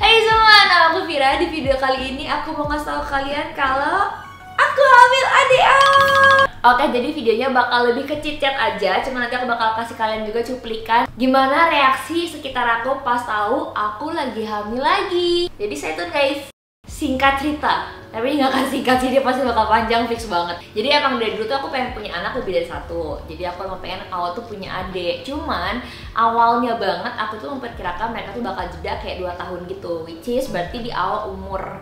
Hai semua, nama aku Vira. Di video kali ini aku mau ngasih tahu kalian kalau aku hamil adik. Oke, jadi videonya bakal lebih ke chit-chat aja. Cuma nanti aku bakal kasih kalian juga cuplikan gimana reaksi sekitar aku pas tahu aku lagi hamil lagi. Jadi stay tune guys. Singkat cerita, tapi nggak akan singkat sih, dia pasti bakal panjang, fix banget. Jadi emang dari dulu tuh aku pengen punya anak lebih dari satu. Jadi aku emang pengen awal tuh punya adik. Cuman awalnya banget aku tuh memperkirakan mereka tuh bakal jeda kayak 2 tahun gitu, which is berarti di awal umur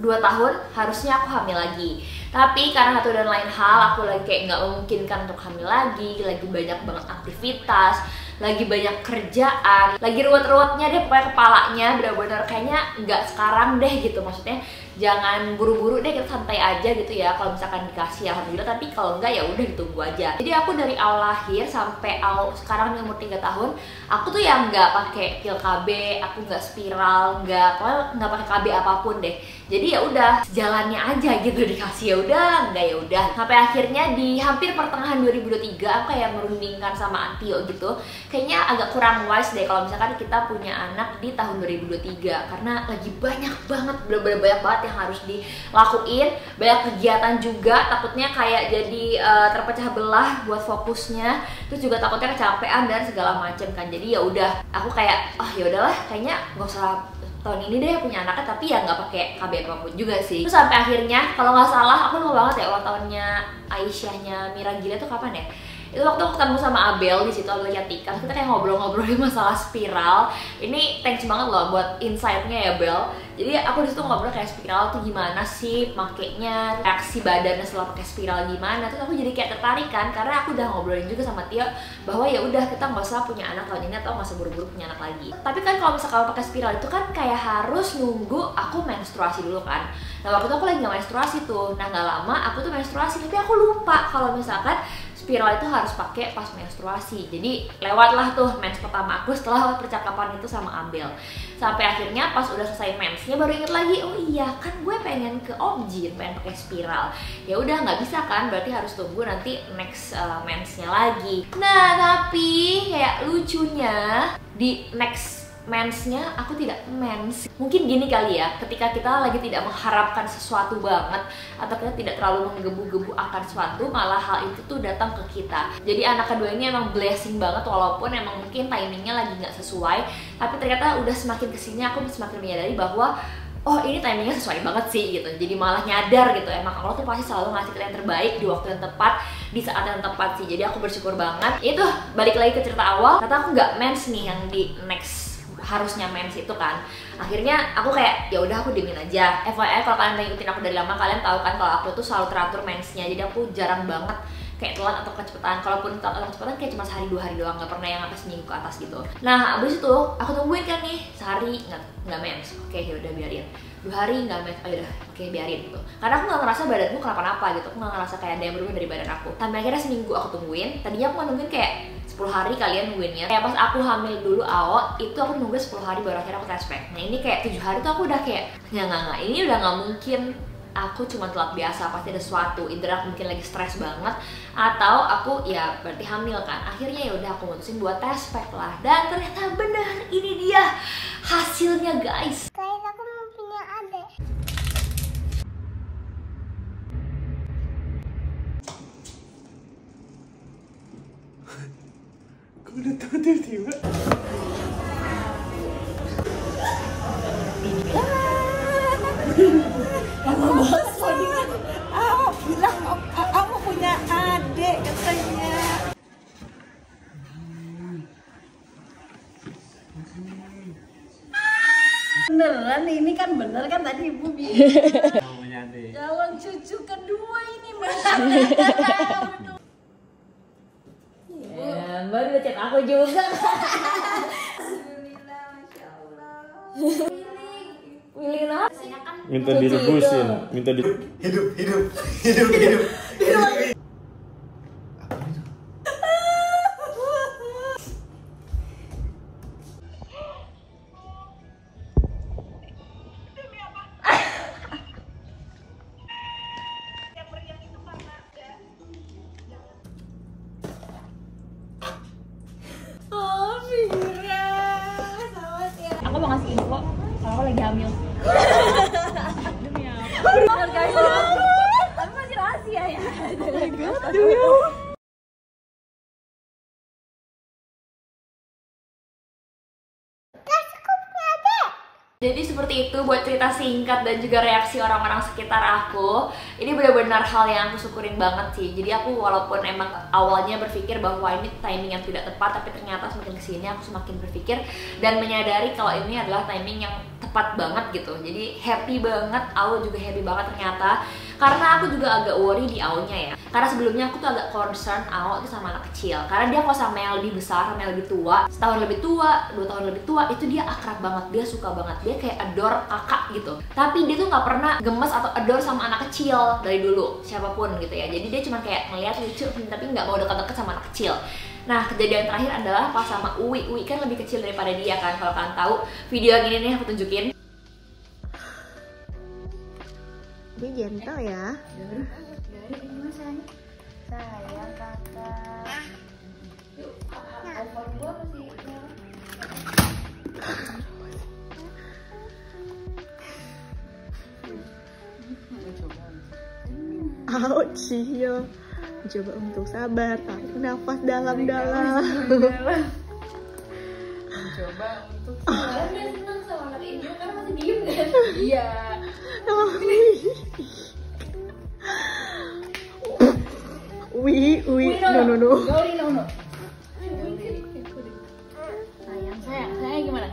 2 tahun harusnya aku hamil lagi. Tapi karena satu dan lain hal, aku lagi kayak nggak memungkinkan untuk hamil lagi banyak banget aktivitas, lagi banyak kerjaan, lagi ruwet-ruwetnya deh pokoknya kepalanya, bener-bener kayaknya nggak sekarang deh gitu. Maksudnya jangan buru-buru deh, kita santai aja gitu ya. Kalau misalkan dikasih alhamdulillah, tapi kalau enggak ya udah ditunggu aja. Jadi aku dari awal lahir sampai sekarang di umur 3 tahun, aku tuh yang nggak pakai pil KB, aku nggak spiral, pokoknya nggak pakai KB apapun deh. Jadi ya udah jalannya aja gitu, dikasih ya udah, enggak ya udah. Sampai akhirnya di hampir pertengahan 2023 aku kayak merundingkan sama Antio gitu. Kayaknya agak kurang wise deh kalau misalkan kita punya anak di tahun 2023 karena lagi banyak banget, bener-bener banyak banget yang harus dilakuin, banyak kegiatan juga. Takutnya kayak jadi terpecah belah buat fokusnya, terus juga takutnya kecapean dan segala macem kan. Jadi ya udah, aku kayak ya udahlah, kayaknya nggak usah tahun ini deh punya anaknya, tapi ya nggak pakai KB apapun juga sih. Terus sampai akhirnya kalau nggak salah aku lupa banget ya ulang tahunnya Aisyahnya Mira Gila itu kapan ya? Itu waktu aku ketemu sama Abel di situ, Abel Cantika, kita kayak ngobrol-ngobrolin masalah spiral. Ini thanks banget loh buat insight-nya ya Bel. Jadi aku disitu ngobrol kayak spiral tuh gimana sih makainya, reaksi badannya setelah pakai spiral gimana. Terus aku jadi kayak tertarik kan, karena aku udah ngobrolin juga sama Tio bahwa ya udah kita nggak usah punya anak tahun ini atau nggak usah buru-buru punya anak lagi. Tapi kan kalau misalkan pakai spiral itu kan kayak harus nunggu aku menstruasi dulu kan. Nah waktu itu aku lagi nggak menstruasi tuh, nah nggak lama aku tuh menstruasi, tapi aku lupa kalau misalkan spiral itu harus pakai pas menstruasi. Jadi lewatlah tuh mens pertama aku setelah percakapan itu sama Abel. Sampai akhirnya pas udah selesai mensnya baru inget lagi, oh iya kan gue pengen ke OB-GYN, pengen pakai spiral. Ya udah nggak bisa kan, berarti harus tunggu nanti next mensnya lagi. Nah tapi kayak lucunya di next mensnya aku tidak mens. Mungkin gini kali ya, ketika kita lagi tidak mengharapkan sesuatu banget atau kita tidak terlalu menggebu-gebu akan sesuatu, malah hal itu tuh datang ke kita. Jadi anak kedua ini emang blessing banget, walaupun emang mungkin timingnya lagi nggak sesuai, tapi ternyata udah semakin kesini aku semakin menyadari bahwa oh ini timingnya sesuai banget sih gitu. Jadi malah nyadar gitu, emang Allah tuh pasti selalu ngasih kita yang terbaik di waktu yang tepat, di saat yang tepat sih. Jadi aku bersyukur banget. Itu balik lagi ke cerita awal, kata aku nggak mens nih yang di next harusnya mens itu kan. Akhirnya aku kayak ya udah aku diemin aja. FYI kalau kalian udah ngikutin aku dari lama, kalian tahu kan kalau aku tuh selalu teratur mensnya. Jadi aku jarang banget kayak telat atau kecepatan. Kalaupun telat atau kecepatan kayak cuma sehari 2 hari doang, nggak pernah yang sampai seminggu ke atas gitu. Nah abis itu aku tungguin kan nih sehari nggak mens. Oke ya udah biarin. 2 hari nggak mens, oh yaudah oke biarin gitu. Karena aku nggak ngerasa badanku kenapa-napa gitu, aku nggak ngerasa kayak ada yang berubah dari badan aku. Sampai akhirnya seminggu aku tungguin. Tadinya aku nungguin kayak 10 hari kalian nungguinnya. Kayak pas aku hamil dulu awal itu aku nunggu 10 hari baru akhirnya aku tes pack. Nah ini kayak 7 hari tuh aku udah kayak nggak, ini udah nggak mungkin aku cuma telat biasa, pasti ada sesuatu. Either aku mungkin lagi stres banget atau aku ya berarti hamil kan. Akhirnya ya udah aku mutusin buat tes pack lah, dan ternyata benar, ini dia hasilnya guys. Guys, aku mau punya adik. Kok udah tahu tiba-tiba? Lama banget soalnya. Bilang aku punya adik katanya. Beneran ini kan bener kan tadi ibu bilang. Punya adik. Calon cucu kedua ini masya Allah. Ya, baru chat aku juga. Alhamdulillah, masya Allah. Willing lah. Minta direbusin, minta di hidup. Aku mau ngasih info kalau aku lagi hamil. Demi apa? Bener guys. Tapi masih rahasia ya. Jadi seperti itu buat cerita singkat dan juga reaksi orang-orang sekitar aku. Ini benar-benar hal yang aku syukurin banget sih. Jadi aku walaupun emang awalnya berpikir bahwa ini timing yang tidak tepat, tapi ternyata semakin kesini aku semakin berpikir dan menyadari kalau ini adalah timing yang tepat banget gitu. Jadi happy banget, Au juga happy banget ternyata. Karena aku juga agak worry di Au-nya ya. Karena sebelumnya aku tuh agak concern Au itu sama anak kecil. Karena dia kalau sama yang lebih besar, sama yang lebih tua, setahun lebih tua, 2 tahun lebih tua, itu dia akrab banget, dia suka banget, dia kayak adore kakak gitu. Tapi dia tuh nggak pernah gemes atau adore sama anak kecil dari dulu, siapapun gitu ya. Jadi dia cuma kayak ngeliat lucu, tapi nggak mau deket-deket sama anak kecil. Nah, kejadian terakhir adalah pas sama Uwi. Uwi kan lebih kecil daripada dia kan. Kalau kalian tahu video yang ini nih aku tunjukin. Dia gentle ya. Sayang kakak. Ouch, yo. Coba untuk sabar, tarik nafas dalam-dalam. Mencoba untuk Dia senang sama anak ini karena masih diem kan? iya. No. Sayang gimana?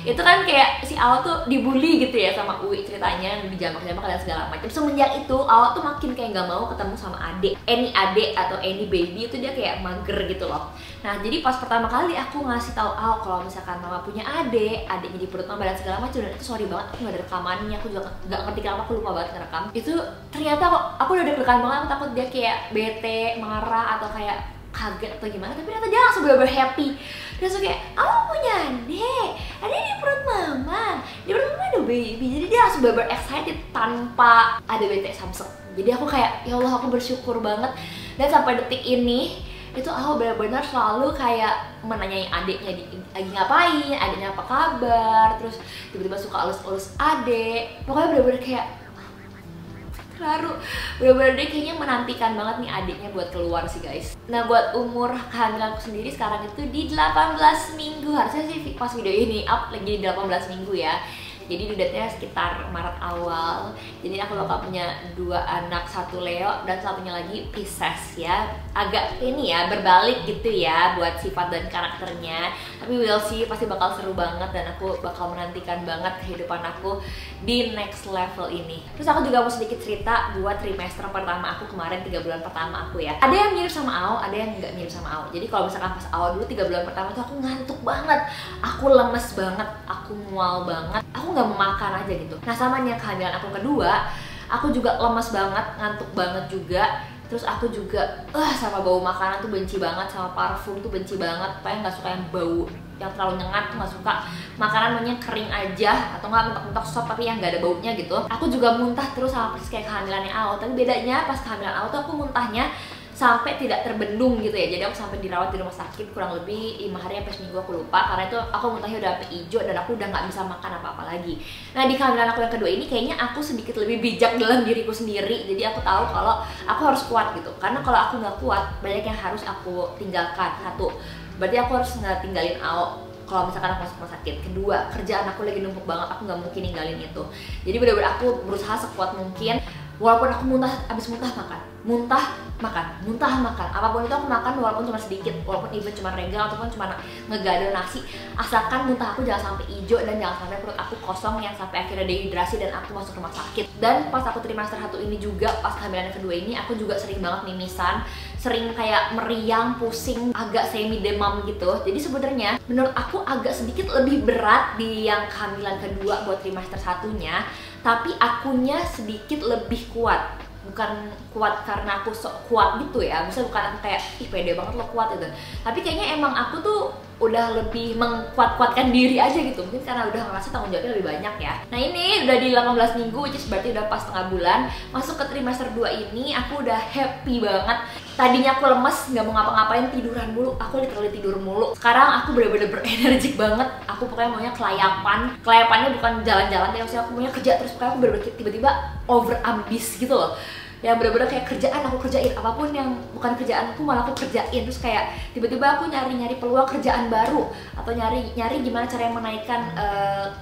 Itu kan kayak si Awa tuh dibully gitu ya sama Uwi ceritanya, dijamak-jamak dan segala macam. Semenjak itu Awa tuh makin kayak nggak mau ketemu sama adik, adik atau any baby itu dia kayak mager gitu loh. Nah jadi pas pertama kali aku ngasih tahu Awa kalau misalkan mama punya adiknya di perut mama dan segala macam, dan itu sorry banget aku nggak ada rekamannya, aku juga nggak ngerti kenapa aku lupa banget ngerekam. Itu ternyata aku udah deg-degan banget, aku takut dia kayak bete, marah atau kayak kaget atau gimana, tapi ternyata dia langsung bener-bener happy. Dia langsung kayak, aku punya adik di perut mama, di perut mama ada baby. Jadi dia langsung bener-bener excited tanpa ada bete samsek. Jadi aku kayak, ya Allah aku bersyukur banget. Dan sampai detik ini itu aku benar-benar selalu kayak menanyai adiknya lagi ngapain, adiknya apa kabar, terus tiba-tiba suka elus-elus adik. Pokoknya bener-bener kayak terharu, bener-bener dia kayaknya menantikan banget nih adiknya buat keluar sih guys. Nah buat umur kehamilanku sendiri sekarang itu di 18 minggu. Harusnya sih pas video ini up lagi di 18 minggu ya. Jadi due date-nya sekitar Maret awal. Jadi aku bakal punya 2 anak, 1 Leo dan satunya lagi Pisces ya. Agak ini ya, berbalik gitu ya buat sifat dan karakternya. Tapi we'll see, pasti bakal seru banget dan aku bakal menantikan banget kehidupan aku di next level ini. Terus aku juga mau sedikit cerita buat trimester pertama aku kemarin, 3 bulan pertama aku ya. Ada yang mirip sama Ao, ada yang nggak mirip sama Ao. Jadi kalau misalkan pas awal dulu 3 bulan pertama tuh aku ngantuk banget, aku lemes banget, aku mual banget, aku nggak mau makan aja gitu. Nah samanya kehamilan aku kedua, aku juga lemes banget, ngantuk banget juga. Terus aku juga sama bau makanan tuh benci banget, sama parfum tuh benci banget. Pokoknya nggak suka yang bau yang terlalu nyengat, tuh nggak suka. Makanan maunya kering aja atau nggak mentok-mentok sop tapi yang nggak ada baunya gitu. Aku juga muntah terus sama persis kayak kehamilannya Ao. Tapi bedanya pas kehamilan Ao tuh aku muntahnya sampai tidak terbendung gitu ya. Jadi aku sampai dirawat di rumah sakit kurang lebih 5 hari sampai seminggu, aku lupa. Karena itu aku muntahnya udah sampai hijau dan aku udah nggak bisa makan apa-apa lagi. Nah di kehamilan aku yang kedua ini kayaknya aku sedikit lebih bijak dalam diriku sendiri. Jadi aku tahu kalau aku harus kuat gitu. Karena kalau aku nggak kuat, banyak yang harus aku tinggalkan. 1, berarti aku harus nggak tinggalin Ao kalau misalkan aku masuk rumah sakit. Kedua, kerjaan aku lagi numpuk banget, aku nggak mungkin ninggalin itu. Jadi benar-benar aku berusaha sekuat mungkin. Walaupun aku muntah, abis muntah makan, muntah makan, apapun itu aku makan walaupun cuma sedikit, walaupun even cuma regal ataupun cuma ngegado nasi, asalkan muntah aku jangan sampai hijau dan jangan sampai perut aku kosong yang sampai akhirnya dehidrasi dan aku masuk rumah sakit. Dan pas aku trimester 1 ini juga, pas kehamilan yang kedua ini aku juga sering banget mimisan, sering kayak meriang, pusing, agak semi demam gitu. Jadi sebenarnya menurut aku agak sedikit lebih berat di yang kehamilan kedua buat trimester 1-nya, tapi akunya sedikit lebih kuat. Bukan kuat karena aku sok kuat gitu ya, misalnya bukan aku kayak ih pede banget lo kuat gitu, tapi kayaknya emang aku tuh udah lebih mengkuat-kuatkan diri aja gitu. Mungkin karena udah ngerasa tanggung jawabnya lebih banyak ya. Nah ini udah di 18 minggu, which is berarti udah pas setengah bulan. Masuk ke trimester 2 ini aku udah happy banget. Tadinya aku lemes, nggak mau ngapa-ngapain, tiduran mulu. Aku literally tidur mulu. Sekarang aku bener-bener berenergik banget. Aku pokoknya maunya kelayapan. Kelayapannya bukan jalan-jalan, ya maksudnya aku maunya kerja terus. Pokoknya aku bener-bener tiba-tiba over ambis gitu loh. Yang bener-bener kayak kerjaan aku kerjain, apapun yang bukan kerjaanku malah aku kerjain. Terus kayak tiba-tiba aku nyari-nyari peluang kerjaan baru, atau nyari gimana cara yang menaikkan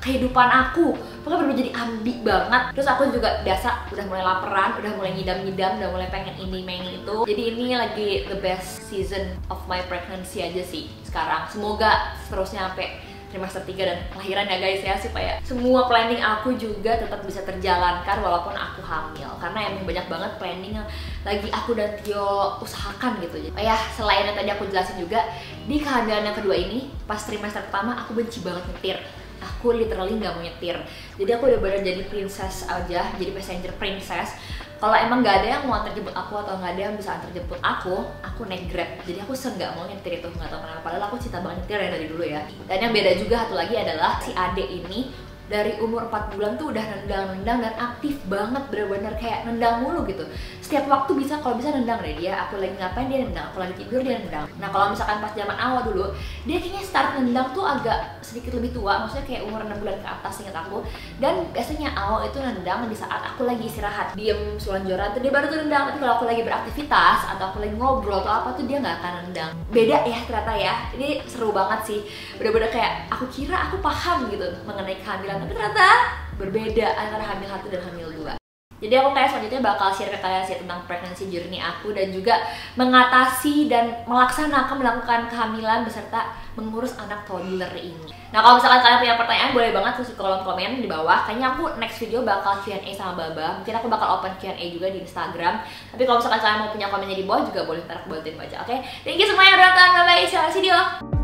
kehidupan aku. Pokoknya bener-bener jadi ambi banget. Terus aku juga biasa udah mulai laparan, udah mulai ngidam-ngidam, udah mulai pengen ini pengen itu. Jadi ini lagi the best season of my pregnancy aja sih sekarang. Semoga seterusnya sampai trimester 3 dan lahiran ya guys ya, supaya semua planning aku juga tetap bisa terjalankan walaupun aku hamil. Karena emang banyak banget planning yang lagi aku dan Tio usahakan gitu. Ya selain yang tadi aku jelasin juga, di kehamilan yang kedua ini pas trimester pertama aku benci banget nyetir. Aku literally nggak mau nyetir. Jadi aku udah bener jadi princess aja, jadi passenger princess. Kalau emang nggak ada yang mau antar jemput aku atau nggak ada yang bisa antar jemput aku naik Grab. Jadi aku nggak mau nyetir itu, nggak tahu kenapa. Padahal aku cinta banget nyetir ya dari dulu ya. Dan yang beda juga satu lagi adalah si Ade ini dari umur 4 bulan tuh udah nendang-nendang dan aktif banget, bener-bener kayak nendang mulu gitu. Setiap waktu bisa, kalau bisa nendang deh dia. Aku lagi ngapain dia nendang, aku lagi tidur dia nendang. Nah kalau misalkan pas zaman awal dulu, dia kayaknya start nendang tuh agak sedikit lebih tua, maksudnya kayak umur 6 bulan ke atas ingat aku. Dan biasanya awal itu nendang di saat aku lagi istirahat, diem selonjoran tuh dia baru tuh nendang. Tapi kalau aku lagi beraktivitas atau aku lagi ngobrol atau apa tuh dia nggak akan nendang. Beda ya ternyata ya, ini seru banget sih. Bener-bener kayak aku kira aku paham gitu mengenai kehamilan, tapi ternyata berbeda antara hamil 1 dan hamil 2. Jadi aku kayak selanjutnya bakal share ke kalian sih tentang pregnancy journey aku dan juga mengatasi dan melakukan kehamilan beserta mengurus anak toddler ini. Nah kalau misalkan kalian punya pertanyaan boleh banget tulis di kolom komen di bawah. Kayaknya aku next video bakal Q&A sama Baba. Mungkin aku bakal open Q&A juga di Instagram. Tapi kalau misalkan kalian mau punya komennya di bawah juga boleh, ntar aku bantuin baca, oke? Thank you semua yang udah nonton, bye bye, see you.